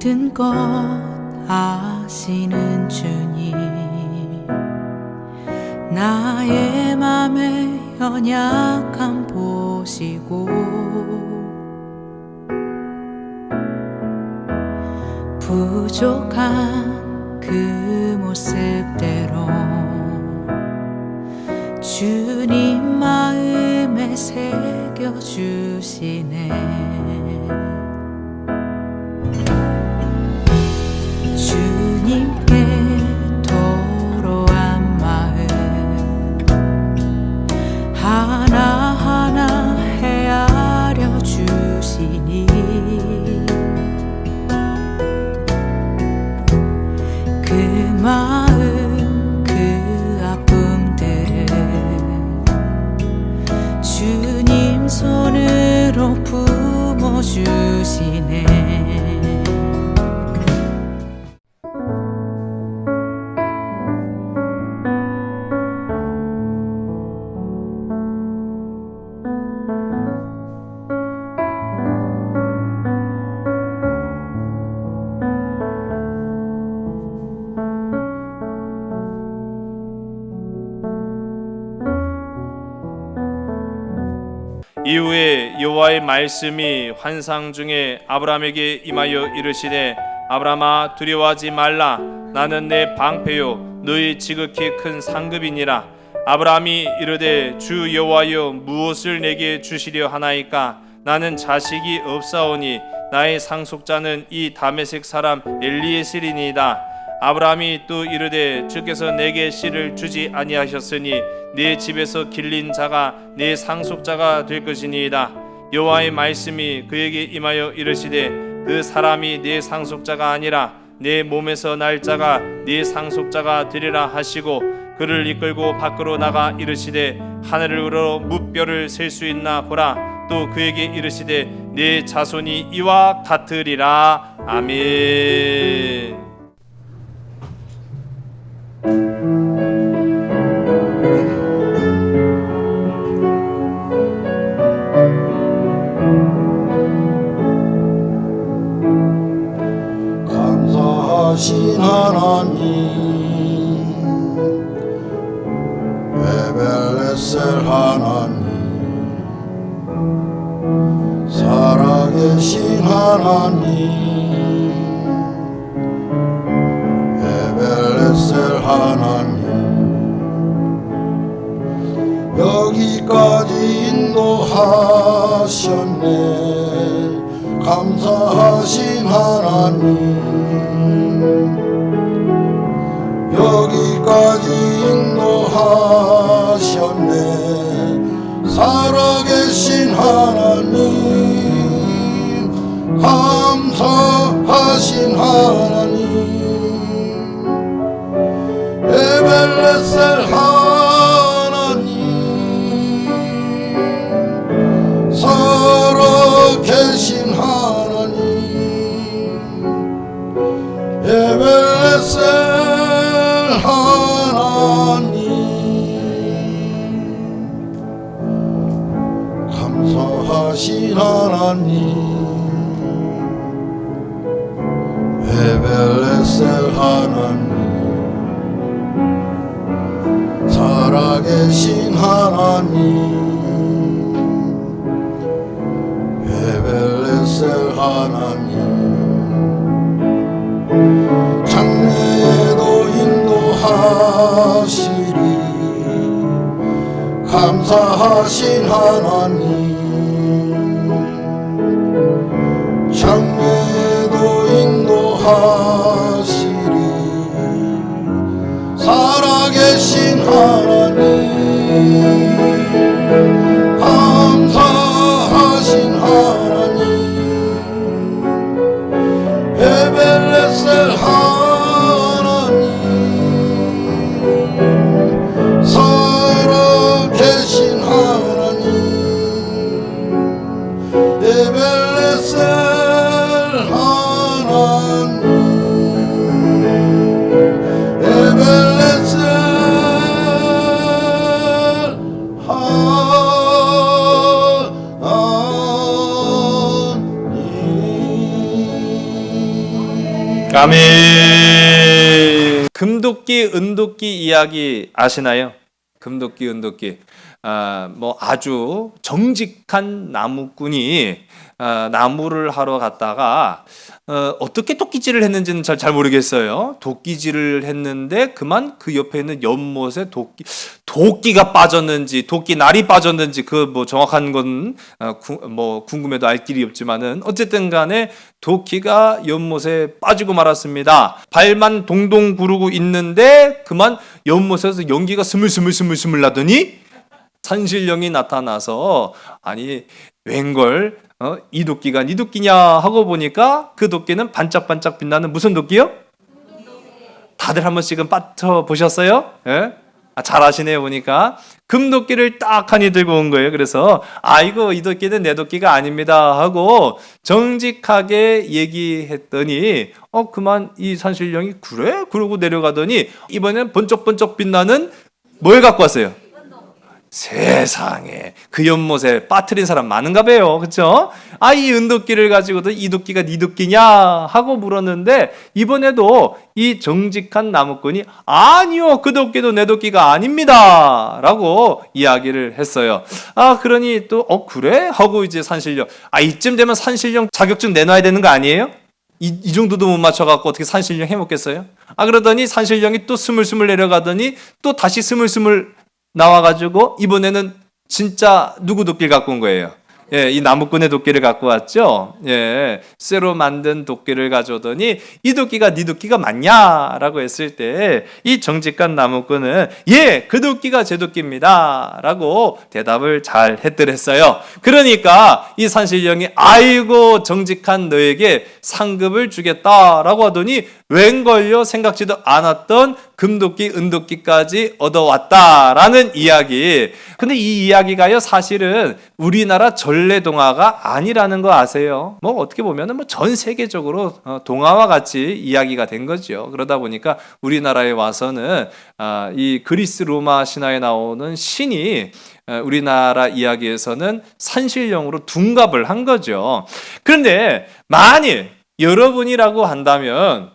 모든 것 아시는 주님, 나의 맘의 연약함 보시고 부족한 그 모습대로 주님 마음에 새겨주시네. 주님께 도로한 마음 하나하나 헤아려 주시니 그 마음 그 아픔들을 주님 손으로 품어주시네. 이후에 여호와의 말씀이 환상 중에 아브라함에게 임하여 이르시되 아브라함아 두려워하지 말라. 나는 내 방패요 너희 지극히 큰 상급이니라. 아브라함이 이르되 주 여호와여 무엇을 내게 주시려 하나이까? 나는 자식이 없사오니 나의 상속자는 이 다메섹 사람 엘리에셀이니이다. 아브라함이 또 이르되 주께서 내게 씨를 주지 아니하셨으니 네 집에서 길린 자가 네 상속자가 될 것이니이다. 여호와의 말씀이 그에게 임하여 이르시되 그 사람이 네 상속자가 아니라 내 몸에서 날 자가 네 상속자가 되리라 하시고 그를 이끌고 밖으로 나가 이르시되 하늘을 우러 무뼈를 셀 수 있나 보라. 또 그에게 이르시되 네 자손이 이와 같으리라. 아멘. 감사하신 하나님, 에벨레셀 하나님, 살아계신 하나님, 에벨레셀 하나님, 여기까지 인도하셨네. 감사하신 하나님, 여기까지 인도하셨네. 살아계신 하나님, 감사하신 하나님, 에벨레셀 하나님, 살아계신 하나님, 에벨레셀 하나님, 감사하신 하나님, 에벨레셀 하나님, 살아계신 하나님, 에벨레셀 하나님, 장래에도 인도하시리. 감사하신 하나님, 장래에도 인도하시리. 살아계신 하나님, 감사하신 하나님, 에벨레셀 하나님, 살아계신 하나님, 에벨레셀 하나님, 에벨레셀 하나님. 아멘. 금도끼, 은도끼 이야기 아시나요? 금도끼, 은도끼. 뭐 아주 정직한 나무꾼이 나무를 하러 갔다가 어떻게 도끼질을 했는지는 잘 모르겠어요. 도끼질을 했는데 그만 그 옆에 있는 연못에 도끼가 빠졌는지 도끼 날이 빠졌는지 그 뭐 정확한 건 뭐 궁금해도 알 길이 없지만은 어쨌든 간에 도끼가 연못에 빠지고 말았습니다. 발만 동동 구르고 있는데 그만 연못에서 연기가 스물스물 나더니 산신령이 나타나서 아니 웬걸 이 도끼가 네 도끼냐 하고 보니까 그 도끼는 반짝반짝 빛나는 무슨 도끼요? 다들 한 번씩은 빠져 보셨어요? 예? 잘 아시네요. 보니까 금도끼를 딱 하니 들고 온 거예요. 그래서 이거 이 도끼는 내 도끼가 아닙니다 하고 정직하게 얘기했더니 그만 이 산신령이 그래? 그러고 내려가더니 이번엔 번쩍번쩍 빛나는 뭘 갖고 왔어요? 세상에 그 연못에 빠뜨린 사람 많은가 봐요. 그렇죠? 이 은도끼를 가지고도 이 도끼가 네 도끼냐 하고 물었는데 이번에도 이 정직한 나무꾼이 아니요 그 도끼도 내 도끼가 아닙니다 라고 이야기를 했어요. 그러니 또 그래? 하고 이제 산신령 이쯤 되면 산신령 자격증 내놔야 되는 거 아니에요? 이 정도도 못 맞춰갖고 어떻게 산신령 해먹겠어요? 그러더니 산신령이 또 스물스물 내려가더니 또 다시 스물스물 나와가지고 이번에는 진짜 누구 도끼를 갖고 온 거예요? 예, 이 나무꾼의 도끼를 갖고 왔죠. 예, 쇠로 만든 도끼를 가져오더니 이 도끼가 네 도끼가 맞냐라고 했을 때 이 정직한 나무꾼은 그 도끼가 제 도끼입니다라고 대답을 잘 했더랬어요. 그러니까 이 산신령이 아이고 정직한 너에게 상급을 주겠다라고 하더니 웬걸요 생각지도 않았던 금도끼, 은도끼까지 얻어왔다라는 이야기. 근데 이 이야기가요 사실은 우리나라 전래동화가 아니라는 거 아세요? 뭐 어떻게 보면은 뭐 전 세계적으로 동화와 같이 이야기가 된 거죠. 그러다 보니까 우리나라에 와서는 이 그리스 로마 신화에 나오는 신이 우리나라 이야기에서는 산신령으로 둔갑을 한 거죠. 그런데 만일 여러분이라고 한다면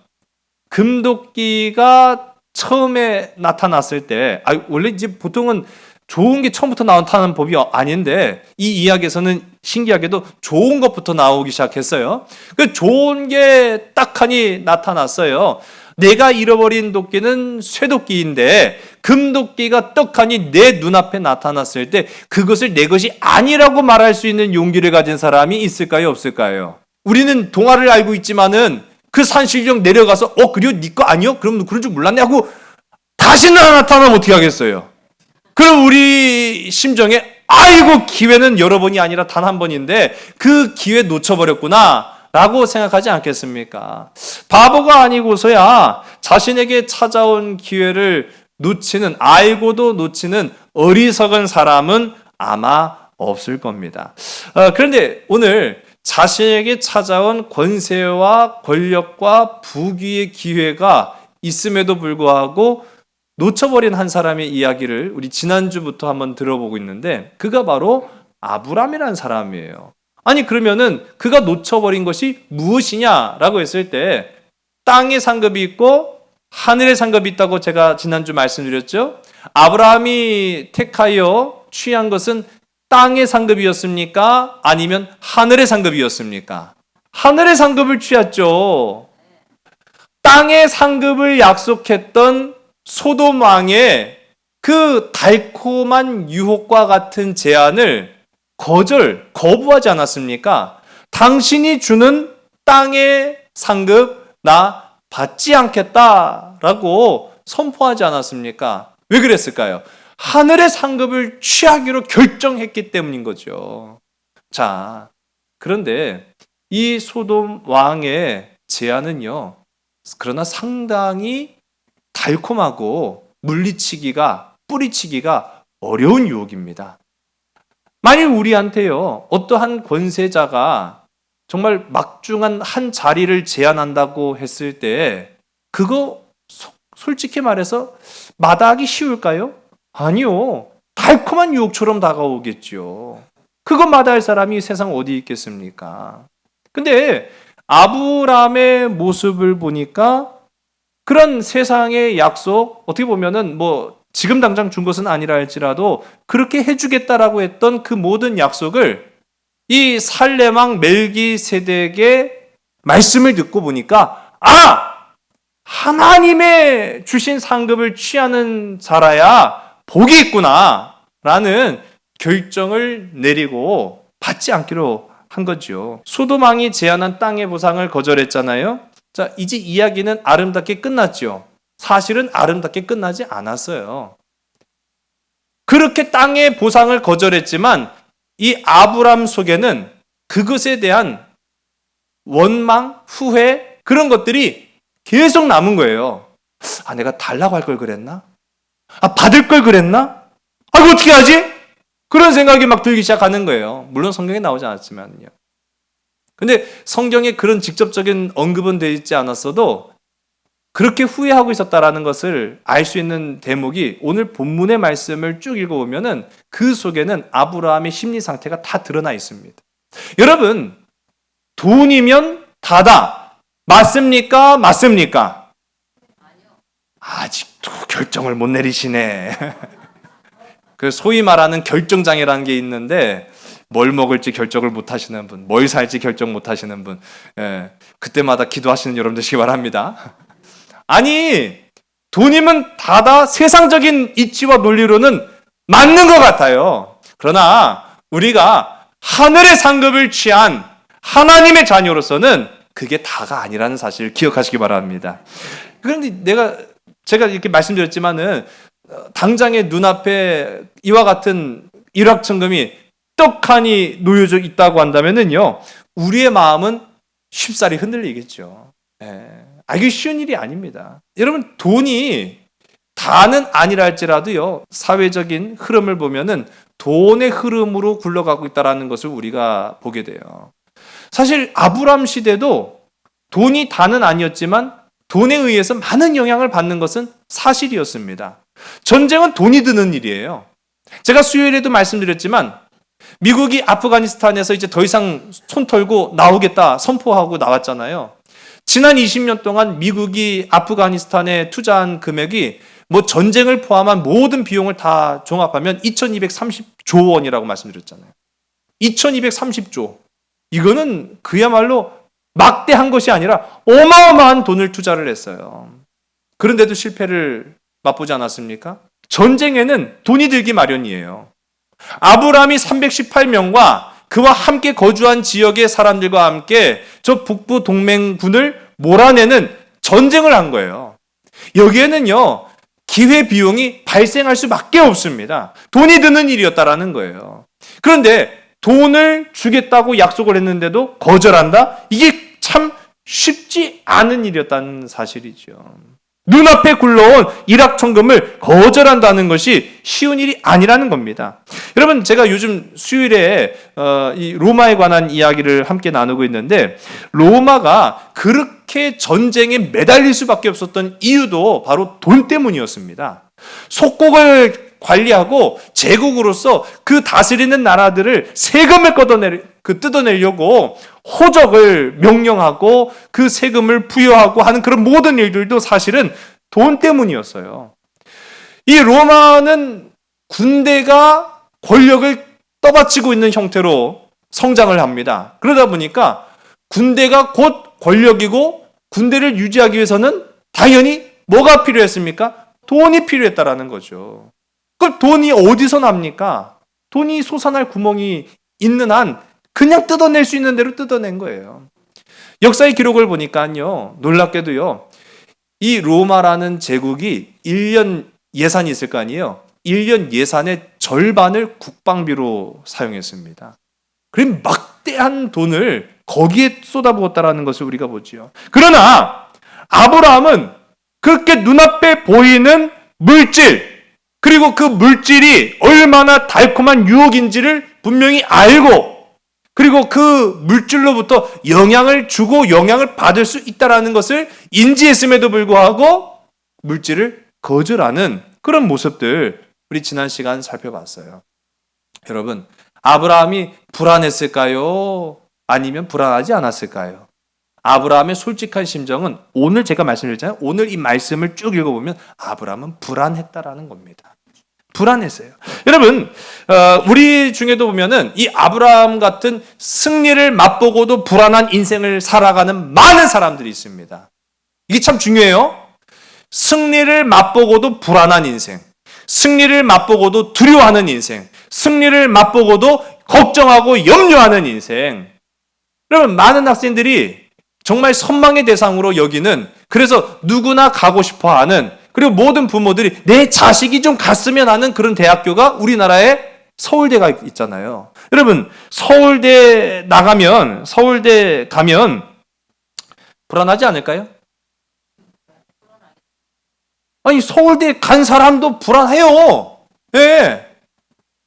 금도끼가 처음에 나타났을 때 원래 이제 보통은 좋은 게 처음부터 나타나는 법이 아닌데 이 이야기에서는 신기하게도 좋은 것부터 나오기 시작했어요. 그 좋은 게 딱하니 나타났어요. 내가 잃어버린 도끼는 쇠도끼인데 금도끼가 떡하니 내 눈앞에 나타났을 때 그것을 내 것이 아니라고 말할 수 있는 용기를 가진 사람이 있을까요? 없을까요? 우리는 동화를 알고 있지만은 그 산신령 내려가서 그래요? 네 거 아니요? 그럼 그런 줄 몰랐네 하고 다시 나타나면 어떻게 하겠어요? 그럼 우리 심정에 아이고 기회는 여러 번이 아니라 단 한 번인데 그 기회 놓쳐버렸구나 라고 생각하지 않겠습니까? 바보가 아니고서야 자신에게 찾아온 기회를 놓치는 알고도 놓치는 어리석은 사람은 아마 없을 겁니다. 그런데 오늘 자신에게 찾아온 권세와 권력과 부귀의 기회가 있음에도 불구하고 놓쳐버린 한 사람의 이야기를 우리 지난주부터 한번 들어보고 있는데 그가 바로 아브람이라는 사람이에요. 아니 그러면은 그가 놓쳐버린 것이 무엇이냐라고 했을 때 땅의 상급이 있고 하늘의 상급이 있다고 제가 지난주 말씀드렸죠. 아브라함이 택하여 취한 것은 땅의 상급이었습니까? 아니면 하늘의 상급이었습니까? 하늘의 상급을 취했죠. 땅의 상급을 약속했던 소돔 왕의 그 달콤한 유혹과 같은 제안을 거부하지 않았습니까? 당신이 주는 땅의 상급 나 받지 않겠다라고 선포하지 않았습니까? 왜 그랬을까요? 하늘의 상급을 취하기로 결정했기 때문인 거죠. 자, 그런데 이 소돔 왕의 제안은요, 그러나 상당히 달콤하고 물리치기가, 뿌리치기가 어려운 유혹입니다. 만일 우리한테요, 어떠한 권세자가 정말 막중한 한 자리를 제안한다고 했을 때, 그거 솔직히 말해서 마다하기 쉬울까요? 아니요. 달콤한 유혹처럼 다가오겠죠. 그거 마다할 사람이 세상 어디 있겠습니까? 근데 아브라함의 모습을 보니까 그런 세상의 약속, 어떻게 보면은 뭐 지금 당장 준 것은 아니라 할지라도 그렇게 해주겠다라고 했던 그 모든 약속을 이 살레망 멜기세덱의 말씀을 듣고 보니까 하나님의 주신 상급을 취하는 자라야 복이 있구나라는 결정을 내리고 받지 않기로 한 거죠. 소돔왕이 제안한 땅의 보상을 거절했잖아요. 자, 이제 이야기는 아름답게 끝났죠. 사실은 아름답게 끝나지 않았어요. 그렇게 땅의 보상을 거절했지만 이 아브람 속에는 그것에 대한 원망, 후회 그런 것들이 계속 남은 거예요. 내가 달라고 할 걸 그랬나? 받을 걸 그랬나? 이거 어떻게 하지? 그런 생각이 막 들기 시작하는 거예요. 물론 성경에 나오지 않았지만요. 근데 성경에 그런 직접적인 언급은 되어 있지 않았어도 그렇게 후회하고 있었다라는 것을 알 수 있는 대목이 오늘 본문의 말씀을 쭉 읽어보면은 그 속에는 아브라함의 심리 상태가 다 드러나 있습니다. 여러분, 돈이면 다다. 맞습니까? 맞습니까? 아직도 결정을 못 내리시네. 그 소위 말하는 결정장애라는 게 있는데 뭘 먹을지 결정을 못 하시는 분, 뭘 살지 결정 못 하시는 분, 그때마다 기도하시는 여러분 되시기 바랍니다. 아니, 돈이면 다다 세상적인 이치와 논리로는 맞는 것 같아요. 그러나 우리가 하늘의 상급을 취한 하나님의 자녀로서는 그게 다가 아니라는 사실을 기억하시기 바랍니다. 그런데 제가 이렇게 말씀드렸지만은 당장의 눈앞에 이와 같은 일확천금이 떡하니 놓여져 있다고 한다면은요, 우리의 마음은 쉽사리 흔들리겠죠. 이게 쉬운 일이 아닙니다. 여러분, 돈이 다는 아니라 할지라도요, 사회적인 흐름을 보면은 돈의 흐름으로 굴러가고 있다는 것을 우리가 보게 돼요. 사실 아브람 시대도 돈이 다는 아니었지만 돈에 의해서 많은 영향을 받는 것은 사실이었습니다. 전쟁은 돈이 드는 일이에요. 제가 수요일에도 말씀드렸지만 미국이 아프가니스탄에서 이제 더 이상 손 털고 나오겠다 선포하고 나왔잖아요. 지난 20년 동안 미국이 아프가니스탄에 투자한 금액이 뭐 전쟁을 포함한 모든 비용을 다 종합하면 2230조 원이라고 말씀드렸잖아요. 2230조. 이거는 그야말로 막대한 것이 아니라 어마어마한 돈을 투자를 했어요. 그런데도 실패를 맛보지 않았습니까? 전쟁에는 돈이 들기 마련이에요. 아브라함이 318명과 그와 함께 거주한 지역의 사람들과 함께 저 북부 동맹군을 몰아내는 전쟁을 한 거예요. 여기에는요, 기회 비용이 발생할 수밖에 없습니다. 돈이 드는 일이었다라는 거예요. 그런데 돈을 주겠다고 약속을 했는데도 거절한다? 이게 참 쉽지 않은 일이었다는 사실이죠. 눈앞에 굴러온 일확천금을 거절한다는 것이 쉬운 일이 아니라는 겁니다. 여러분, 제가 요즘 수요일에 이 로마에 관한 이야기를 함께 나누고 있는데, 로마가 그렇게 전쟁에 매달릴 수밖에 없었던 이유도 바로 돈 때문이었습니다. 속국을 관리하고 제국으로서 그 다스리는 나라들을 세금을 뜯어내려고 호적을 명령하고 그 세금을 부여하고 하는 그런 모든 일들도 사실은 돈 때문이었어요. 이 로마는 군대가 권력을 떠받치고 있는 형태로 성장을 합니다. 그러다 보니까 군대가 곧 권력이고 군대를 유지하기 위해서는 당연히 뭐가 필요했습니까? 돈이 필요했다라는 거죠. 그럼 돈이 어디서 납니까? 돈이 솟아날 구멍이 있는 한 그냥 뜯어낼 수 있는 대로 뜯어낸 거예요. 역사의 기록을 보니까요, 놀랍게도요, 이 로마라는 제국이 1년 예산이 있을 거 아니에요. 1년 예산의 절반을 국방비로 사용했습니다. 그럼 막대한 돈을 거기에 쏟아부었다라는 것을 우리가 보지요. 그러나 아브라함은 그렇게 눈앞에 보이는 물질, 그리고 그 물질이 얼마나 달콤한 유혹인지를 분명히 알고, 그리고 그 물질로부터 영향을 주고 영향을 받을 수 있다는 것을 인지했음에도 불구하고 물질을 거절하는 그런 모습들, 우리 지난 시간 살펴봤어요. 여러분, 아브라함이 불안했을까요? 아니면 불안하지 않았을까요? 아브라함의 솔직한 심정은 오늘 제가 말씀드렸잖아요. 오늘 이 말씀을 쭉 읽어보면 아브라함은 불안했다라는 겁니다. 불안했어요. 여러분, 우리 중에도 보면은 이 아브라함 같은 승리를 맛보고도 불안한 인생을 살아가는 많은 사람들이 있습니다. 이게 참 중요해요. 승리를 맛보고도 불안한 인생, 승리를 맛보고도 두려워하는 인생, 승리를 맛보고도 걱정하고 염려하는 인생. 여러분, 많은 학생들이 정말 선망의 대상으로 여기는, 그래서 누구나 가고 싶어 하는, 그리고 모든 부모들이 내 자식이 좀 갔으면 하는 그런 대학교가 우리나라에 서울대가 있잖아요. 여러분, 서울대 가면 불안하지 않을까요? 아니, 서울대 간 사람도 불안해요. 예.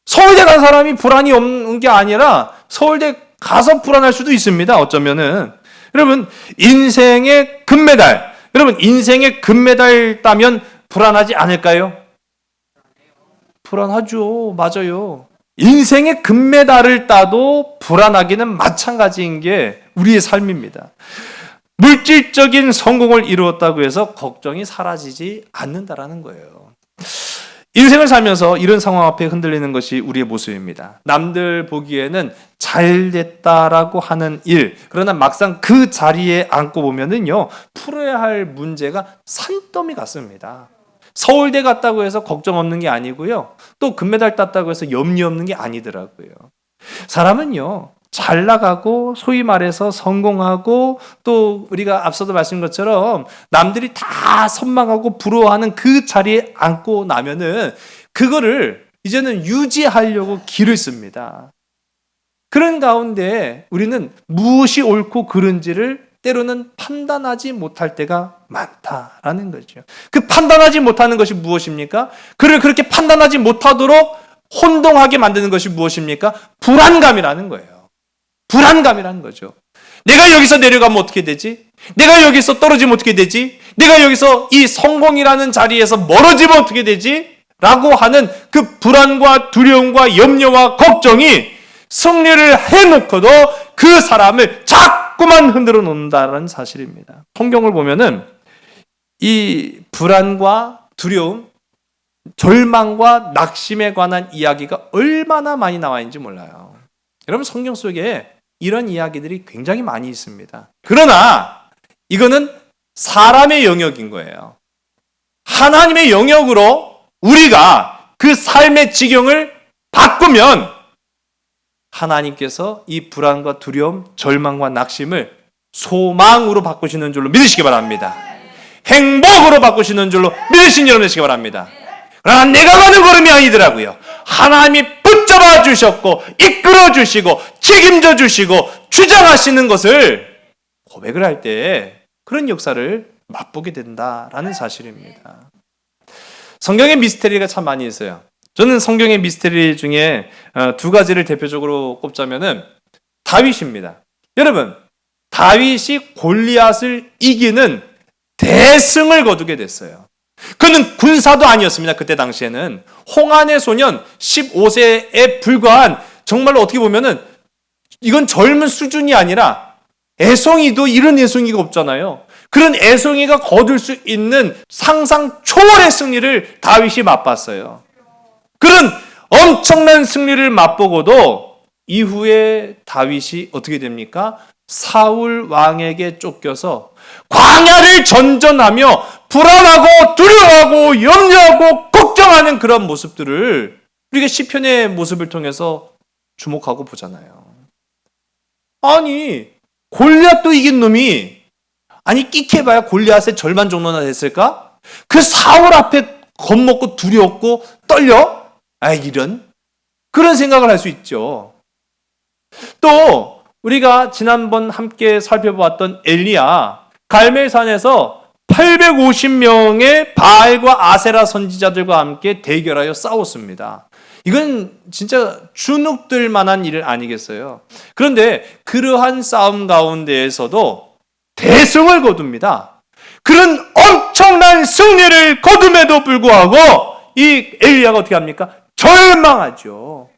서울대 간 사람이 불안이 없는 게 아니라 서울대 가서 불안할 수도 있습니다. 어쩌면은. 여러분, 인생의 금메달. 여러분, 인생의 금메달 따면 불안하지 않을까요? 불안하죠. 맞아요. 인생의 금메달을 따도 불안하기는 마찬가지인 게 우리의 삶입니다. 물질적인 성공을 이루었다고 해서 걱정이 사라지지 않는다라는 거예요. 인생을 살면서 이런 상황 앞에 흔들리는 것이 우리의 모습입니다. 남들 보기에는 잘 됐다라고 하는 일, 그러나 막상 그 자리에 앉고 보면은요, 풀어야 할 문제가 산더미 같습니다. 서울대 갔다고 해서 걱정 없는 게 아니고요, 또 금메달 땄다고 해서 염려 없는 게 아니더라고요. 사람은요, 잘 나가고 소위 말해서 성공하고 또 우리가 앞서도 말씀드린 것처럼 남들이 다 선망하고 부러워하는 그 자리에 앉고 나면은 그거를 이제는 유지하려고 기를 씁니다. 그런 가운데 우리는 무엇이 옳고 그른지를 때로는 판단하지 못할 때가 많다라는 거죠. 그 판단하지 못하는 것이 무엇입니까? 그를 그렇게 판단하지 못하도록 혼동하게 만드는 것이 무엇입니까? 불안감이라는 거예요. 불안감이라는 거죠. 내가 여기서 내려가면 어떻게 되지? 내가 여기서 떨어지면 어떻게 되지? 내가 여기서 이 성공이라는 자리에서 멀어지면 어떻게 되지? 라고 하는 그 불안과 두려움과 염려와 걱정이 승리를 해놓고도 그 사람을 자꾸만 흔들어 놓는다는 사실입니다. 성경을 보면은 이 불안과 두려움, 절망과 낙심에 관한 이야기가 얼마나 많이 나와 있는지 몰라요. 여러분, 성경 속에 이런 이야기들이 굉장히 많이 있습니다. 그러나 이거는 사람의 영역인 거예요. 하나님의 영역으로 우리가 그 삶의 지경을 바꾸면 하나님께서 이 불안과 두려움, 절망과 낙심을 소망으로 바꾸시는 줄로 믿으시기 바랍니다. 행복으로 바꾸시는 줄로 믿으신 여러분 되시기 바랍니다. 그러나 내가 가는 걸음이 아니더라고요. 하나님이 붙잡아 주셨고 이끌어 주시고 책임져 주시고 주장하시는 것을 고백을 할 때 그런 역사를 맛보게 된다라는 사실입니다. 성경의 미스테리가 참 많이 있어요. 저는 성경의 미스테리 중에 두 가지를 대표적으로 꼽자면은 다윗입니다. 여러분, 다윗이 골리앗을 이기는 대승을 거두게 됐어요. 그는 군사도 아니었습니다. 그때 당시에는 홍안의 소년 15세에 불과한, 정말로 어떻게 보면은 이건 젊은 수준이 아니라 애송이도 이런 애송이가 없잖아요. 그런 애송이가 거둘 수 있는 상상 초월의 승리를 다윗이 맛봤어요. 그런 엄청난 승리를 맛보고도 이후에 다윗이 어떻게 됩니까? 사울 왕에게 쫓겨서 광야를 전전하며 불안하고 두려워하고 염려하고 걱정하는 그런 모습들을 우리가 시편의 모습을 통해서 주목하고 보잖아요. 아니, 골리앗도 이긴 놈이, 아니 끽해봐야 골리앗의 절반 정도나 됐을까? 그 사울 앞에 겁먹고 두려웠고 떨려? 아, 이런 그런 생각을 할 수 있죠. 또 우리가 지난번 함께 살펴보았던 엘리야, 갈멜산에서 850명의 바알과 아세라 선지자들과 함께 대결하여 싸웠습니다. 이건 진짜 주눅들 만한 일 아니겠어요? 그런데 그러한 싸움 가운데에서도 대승을 거둡니다. 그런 엄청난 승리를 거둠에도 불구하고 이 엘리야가 어떻게 합니까? 절망하죠.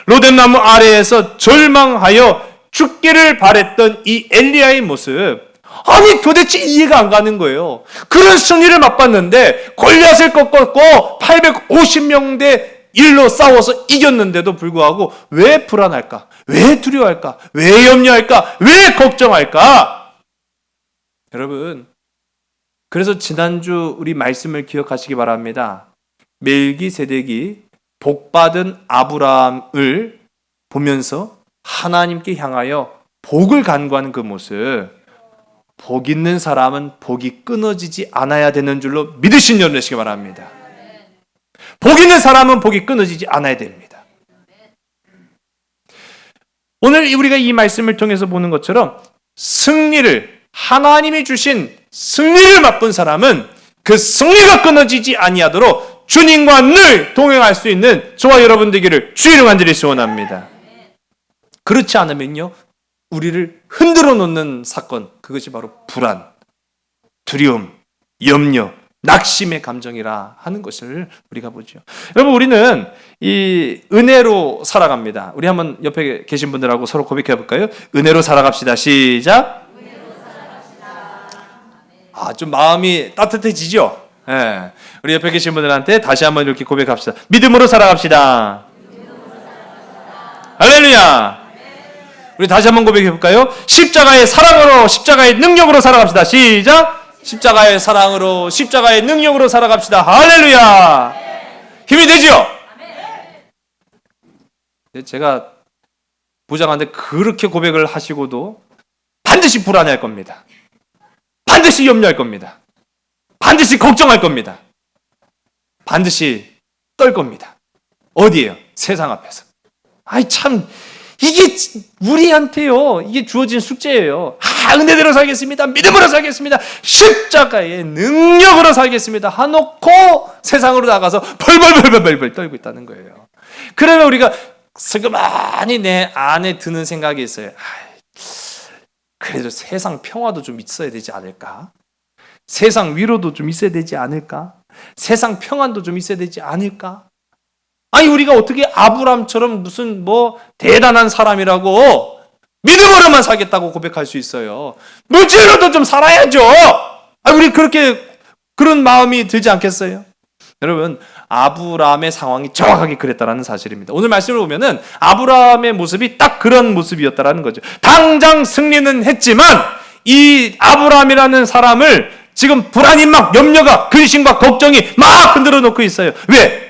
로뎀나무 아래에서 절망하여 죽기를 바랬던 이 엘리야의 모습, 아니 도대체 이해가 안 가는 거예요. 그런 승리를 맛봤는데 골리앗을 꺾었고 850명 대 1로 싸워서 이겼는데도 불구하고 왜 불안할까? 왜 두려워할까? 왜 염려할까? 왜 걱정할까? 여러분, 그래서 지난주 우리 말씀을 기억하시기 바랍니다. 멜기세덱이 복받은 아브라함을 보면서 하나님께 향하여 복을 간구하는 그 모습, 복 있는 사람은 복이 끊어지지 않아야 되는 줄로 믿으신 여러분 되시기 바랍니다. 복 있는 사람은 복이 끊어지지 않아야 됩니다. 오늘 우리가 이 말씀을 통해서 보는 것처럼 승리를, 하나님이 주신 승리를 맛본 사람은 그 승리가 끊어지지 아니하도록 주님과 늘 동행할 수 있는 저와 여러분 되기를 주의 이름 간절히 소원합니다. 그렇지 않으면요, 우리를 흔들어 놓는 사건, 그것이 바로 불안, 두려움, 염려, 낙심의 감정이라 하는 것을 우리가 보죠. 여러분, 우리는 이 은혜로 살아갑니다. 우리 한번 옆에 계신 분들하고 서로 고백해 볼까요? 은혜로 살아갑시다. 시작. 은혜로 살아갑시다. 좀 마음이 따뜻해지죠? 예. 우리 옆에 계신 분들한테 다시 한번 이렇게 고백합시다. 믿음으로 살아갑시다. 할렐루야. 우리 다시 한번 고백해 볼까요? 십자가의 사랑으로, 십자가의 능력으로 살아갑시다. 시작. 십자가의 사랑으로, 십자가의 능력으로 살아갑시다. 할렐루야. 힘이 되죠? 제가 부장한테 그렇게 고백을 하시고도 반드시 불안해할 겁니다. 반드시 염려할 겁니다. 반드시 걱정할 겁니다. 반드시 떨 겁니다. 어디에요? 세상 앞에서. 아이 참, 이게 우리한테요, 이게 주어진 숙제예요. 은혜대로 살겠습니다. 믿음으로 살겠습니다. 십자가의 능력으로 살겠습니다. 하놓고 세상으로 나가서 벌벌벌벌벌 떨고 있다는 거예요. 그러면 우리가 스그마니 내 안에 드는 생각이 있어요. 그래도 세상 평화도 좀 있어야 되지 않을까? 세상 위로도 좀 있어야 되지 않을까? 세상 평안도 좀 있어야 되지 않을까? 아니, 우리가 어떻게 아브람처럼 무슨 대단한 사람이라고 믿음으로만 살겠다고 고백할 수 있어요? 물질로도 좀 살아야죠. 우리 그런 마음이 들지 않겠어요? 여러분, 아브람의 상황이 정확하게 그랬다라는 사실입니다. 오늘 말씀을 보면은 아브람의 모습이 딱 그런 모습이었다라는 거죠. 당장 승리는 했지만 이 아브람이라는 사람을 지금 불안이 막, 염려가, 근심과 걱정이 막 흔들어 놓고 있어요. 왜?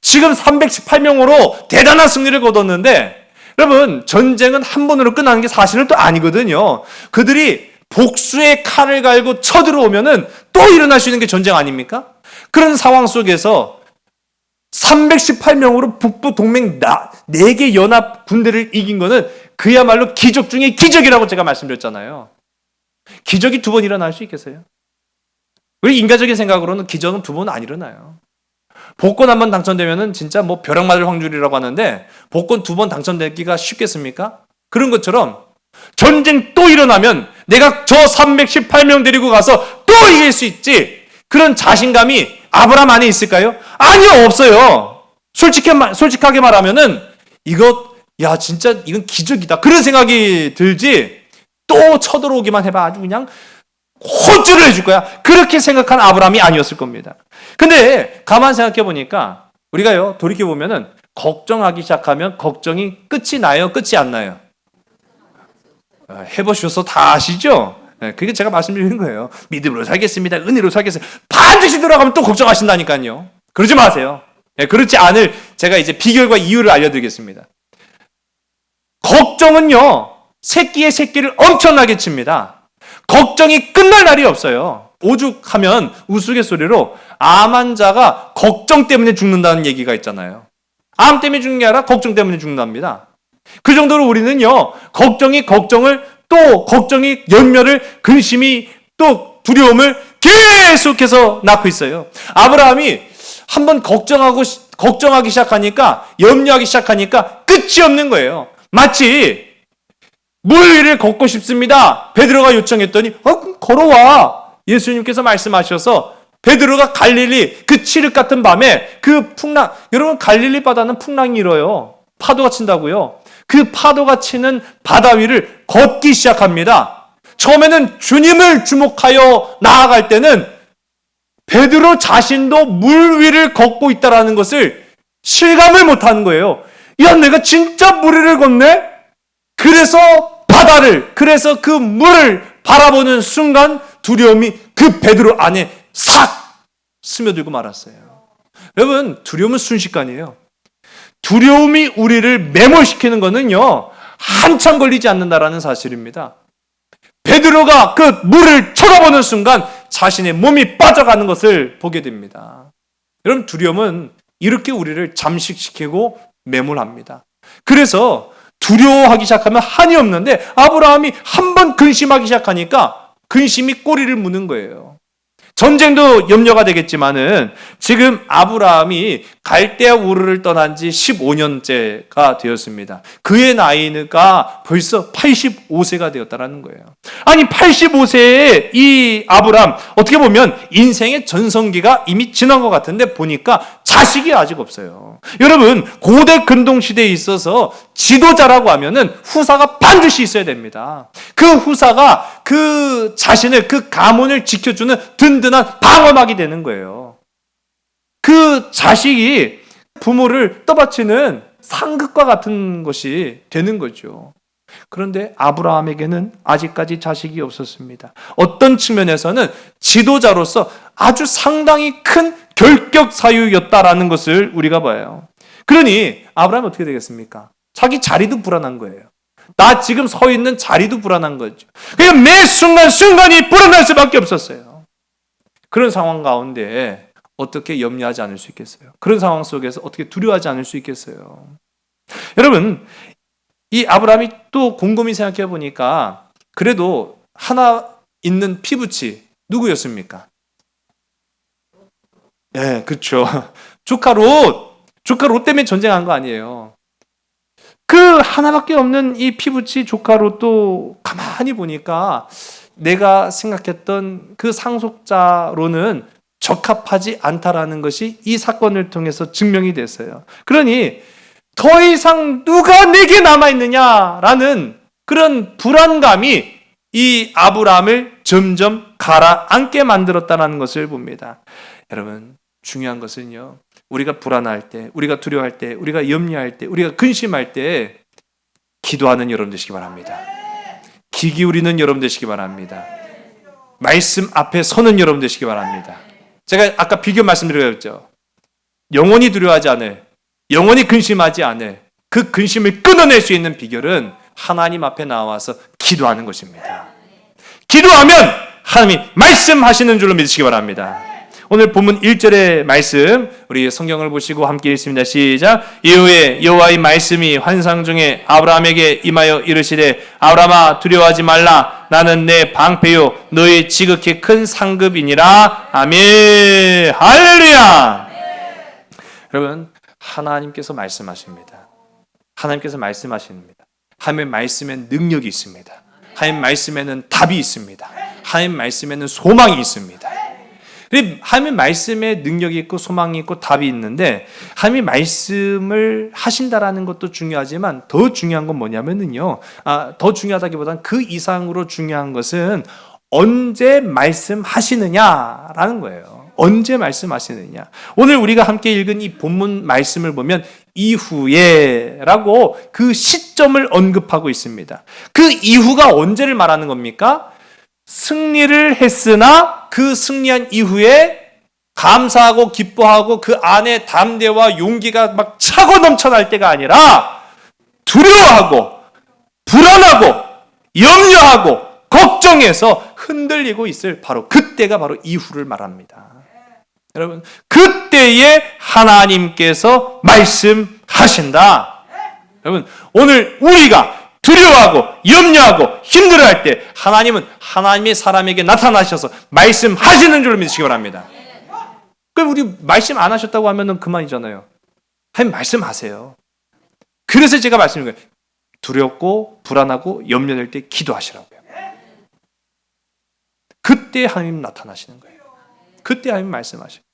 지금 318명으로 대단한 승리를 거뒀는데, 여러분, 전쟁은 한 번으로 끝나는 게 사실은 또 아니거든요. 그들이 복수의 칼을 갈고 쳐들어오면은 또 일어날 수 있는 게 전쟁 아닙니까? 그런 상황 속에서 318명으로 북부 동맹 4개 연합 군대를 이긴 거는 그야말로 기적 중에 기적이라고 제가 말씀드렸잖아요. 기적이 2번 일어날 수 있겠어요? 우리 인간적인 생각으로는 기적은 2번 안 일어나요. 복권 1번 당첨되면은 진짜 벼락 맞을 확률이라고 하는데, 복권 2번 당첨되기가 쉽겠습니까? 그런 것처럼 전쟁 또 일어나면 내가 저 318명 데리고 가서 또 이길 수 있지, 그런 자신감이 아브람 안에 있을까요? 아니요, 없어요. 솔직하게 말하면은 진짜 이건 기적이다, 그런 생각이 들지, 또 쳐들어오기만 해봐 아주 그냥 호주를 해줄 거야, 그렇게 생각한 아브람이 아니었을 겁니다. 근데 가만 생각해 보니까 우리가요, 돌이켜 보면은 걱정하기 시작하면 걱정이 끝이 나요, 끝이 안 나요? 해보셔서 다 아시죠? 그게 제가 말씀드리는 거예요. 믿음으로 살겠습니다, 은혜로 살겠습니다, 반드시 들어가면 또 걱정하신다니까요. 그러지 마세요. 그렇지 않을 제가 이제 비결과 이유를 알려드리겠습니다. 걱정은요, 새끼의 새끼를 엄청나게 칩니다. 걱정이 끝날 날이 없어요. 오죽하면 우스갯소리로 암 환자가 걱정 때문에 죽는다는 얘기가 있잖아요. 암 때문에 죽는 게 아니라 걱정 때문에 죽는답니다. 그 정도로 우리는요, 걱정이 염려를, 근심이 또 두려움을 계속해서 낳고 있어요. 아브라함이 한번 걱정하기 시작하니까, 염려하기 시작하니까 끝이 없는 거예요. 마치 물 위를 걷고 싶습니다, 베드로가 요청했더니 걸어와. 예수님께서 말씀하셔서 베드로가 갈릴리 그 칠흑 같은 밤에 그 풍랑, 여러분 갈릴리 바다는 풍랑이 일어요. 파도가 친다고요. 그 파도가 치는 바다 위를 걷기 시작합니다. 처음에는 주님을 주목하여 나아갈 때는 베드로 자신도 물 위를 걷고 있다는 것을 실감을 못하는 거예요. 야, 내가 진짜 물 위를 걷네? 그래서 그 물을 바라보는 순간 두려움이 그 베드로 안에 싹 스며들고 말았어요. 여러분, 두려움은 순식간이에요. 두려움이 우리를 매몰시키는 것은요, 한참 걸리지 않는다라는 사실입니다. 베드로가 그 물을 쳐다보는 순간 자신의 몸이 빠져가는 것을 보게 됩니다. 여러분, 두려움은 이렇게 우리를 잠식시키고 매몰합니다. 그래서 두려워하기 시작하면 한이 없는데 아브라함이 한 번 근심하기 시작하니까 근심이 꼬리를 무는 거예요. 전쟁도 염려가 되겠지만은 지금 아브라함이 갈대아 우르를 떠난 지 15년째가 되었습니다. 그의 나이가 벌써 85세가 되었다라는 거예요. 아니 85세의 이 아브라함 어떻게 보면 인생의 전성기가 이미 지난 것 같은데 보니까 자식이 아직 없어요. 여러분 고대 근동 시대에 있어서 지도자라고 하면은 후사가 반드시 있어야 됩니다. 그 후사가 그 자신을 그 가문을 지켜주는 든든한 방어막이 되는 거예요. 그 자식이 부모를 떠받치는 상급과 같은 것이 되는 거죠. 그런데 아브라함에게는 아직까지 자식이 없었습니다. 어떤 측면에서는 지도자로서 아주 상당히 큰 결격 사유였다라는 것을 우리가 봐요. 그러니 아브라함이 어떻게 되겠습니까? 자기 자리도 불안한 거예요. 나 지금 서 있는 자리도 불안한 거죠. 그냥 매 순간순간이 불안할 수밖에 없었어요. 그런 상황 가운데 어떻게 염려하지 않을 수 있겠어요? 그런 상황 속에서 어떻게 두려워하지 않을 수 있겠어요? 여러분, 이 아브라함이 또 곰곰이 생각해 보니까 그래도 하나 있는 피부치 누구였습니까? 네, 그렇죠. 조카 롯 때문에 전쟁한 거 아니에요. 그 하나밖에 없는 이 피부치 조카 롯도 가만히 보니까 내가 생각했던 그 상속자로는 적합하지 않다라는 것이 이 사건을 통해서 증명이 됐어요. 그러니 더 이상 누가 내게 남아있느냐라는 그런 불안감이 이 아브라함을 점점 가라앉게 만들었다는 것을 봅니다. 여러분, 중요한 것은요, 우리가 불안할 때, 우리가 두려워할 때, 우리가 염려할 때, 우리가 근심할 때 기도하는 여러분 되시기 바랍니다. 귀 기울이는 여러분 되시기 바랍니다. 말씀 앞에 서는 여러분 되시기 바랍니다. 제가 아까 비교 말씀드렸죠. 영원히 두려워하지 않을, 영원히 근심하지 않을 그 근심을 끊어낼 수 있는 비결은 하나님 앞에 나와서 기도하는 것입니다. 기도하면 하나님이 말씀하시는 줄로 믿으시기 바랍니다. 오늘 본문 1절의 말씀 우리 성경을 보시고 함께 읽습니다. 시작. 이후에 여호와의 말씀이 환상 중에 아브라함에게 임하여 이르시되 아브라함아 두려워하지 말라. 나는 내 방패요 너의 지극히 큰 상급이니라. 아멘. 할렐루야. 여러분, 하나님께서 말씀하십니다. 하나님께서 말씀하십니다. 하나님의 말씀엔 능력이 있습니다. 하나님 말씀에는 답이 있습니다. 하나님 말씀에는 소망이 있습니다. 하나님의 말씀에 능력이 있고 소망이 있고 답이 있는데 하나님의 말씀을 하신다라는 것도 중요하지만 더 중요한 건 뭐냐면요. 더 중요하다기보다는 그 이상으로 중요한 것은 언제 말씀하시느냐라는 거예요. 언제 말씀하시느냐. 오늘 우리가 함께 읽은 이 본문 말씀을 보면 이후에라고 그 시점을 언급하고 있습니다. 그 이후가 언제를 말하는 겁니까? 승리를 했으나 그 승리한 이후에 감사하고 기뻐하고 그 안에 담대와 용기가 막 차고 넘쳐날 때가 아니라 두려워하고 불안하고 염려하고 걱정해서 흔들리고 있을 바로 그때가 바로 이후를 말합니다. 여러분, 그때에 하나님께서 말씀하신다. 여러분, 오늘 우리가 두려워하고 염려하고 힘들어할 때 하나님은 하나님의 사람에게 나타나셔서 말씀하시는 줄 믿으시기 바랍니다. 그럼 우리 말씀 안 하셨다고 하면 그만이잖아요. 하나님 말씀하세요. 그래서 제가 말씀드린 거예요. 두렵고 불안하고 염려될 때 기도하시라고요. 그때 하나님 나타나시는 거예요. 그때 하나님 말씀하십니다.